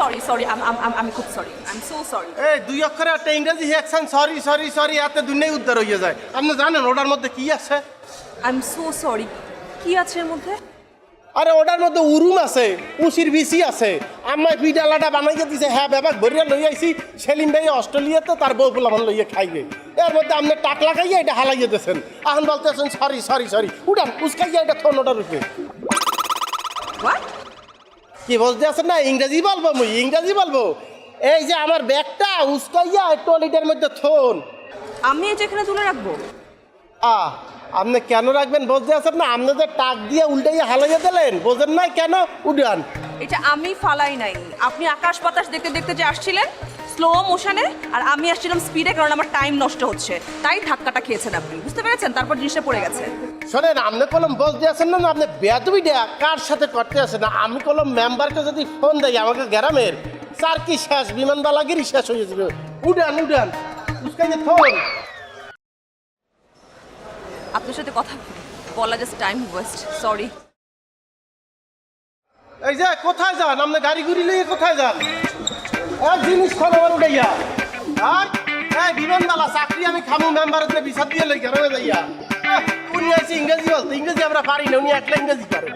Sorry sorry আমি খুব sorry I am so sorry. এই দুই অক্ষরে একটা ইংরেজি অ্যাকশন সরি সরি সরি এতে দুনিয়াই উদ্ধার হয়ে যায়। আপনি জানেন ওটার মধ্যে কি আছে? I am so sorry. কি আছে এর মধ্যে? আরে ওটার মধ্যে উরুম আছে, উশির বিসি আছে। আমার পিডালাটা বানাইয়া দিছে, হ্যাঁ ব্যাপার ভরিয়া লই আইছি সেলিম ভাই অস্ট্রেলিয়াতে তার বউ পোলামান লইয়া খাইবে। এর মধ্যে আপনি টাক লাগাইয়া এটা হালাইয়া দিয়েছেন, এখন বলতেছেন সরি সরি সরি। উঠান উস্কাইয়া এটা থন ওটার উপরে। হোয়াট? কি বলতে আছেন না? ইংরেজি বলবো, মুই ইংরেজি বলবো। এই যে আমার ব্যাগটা উস্কাইয়া টয়লেটের মধ্যে থন। আমি এটা এখানে তুলে রাখবো? আপনি কেন রাখবেন বলতে আছেন না? আপনি যে টাক দিয়ে উল্টাইয়া হালাইয়া দিলেন, বোঝেন না কেন? উঠান। এটা আমি ফালাই নাই, আপনি আকাশ বাতাস দেখতে দেখতে যে আসছিলেন স্লো মোশনে, আর আমি আসছিলাম স্পিডে, কারণ আমার টাইম নষ্ট হচ্ছে, তাই ধাক্কাটা খেয়েছেন আপনি, বুঝতে পেরেছেন? তারপর জিনিসটা পড়ে গেছে। শোনেন, আপনি কলম বলতে আছেন না, আপনি বেয়াদবিটা কার সাথে করতে আছেন না? আমি কলম মেম্বারকে যদি ফোন দেয় আমাকে গ্রামের, চার কি শেষ, বিমানবালাগিরি শেষ হয়ে যাবে। উঠান উঠান উস্কাইয়া থন। আপনার সাথে কথা বলা জাস্ট টাইম ওয়েস্ট, সরি। এই যে কোথায় যান আপনি? গাড়ি গুড়ি লইয়ে কোথায় যান? এক জিনিস খান আমার উঠাইয়া। আর এই বিমানবালা চাকরি আমি খামু মেম্বারের বিচার দিয়ে লই গ্রামে যাইয়া। উনি আছে ইংরেজি বলতে, ইংরেজি আমরা পারি না, উনি একলা ইংরেজি পারে।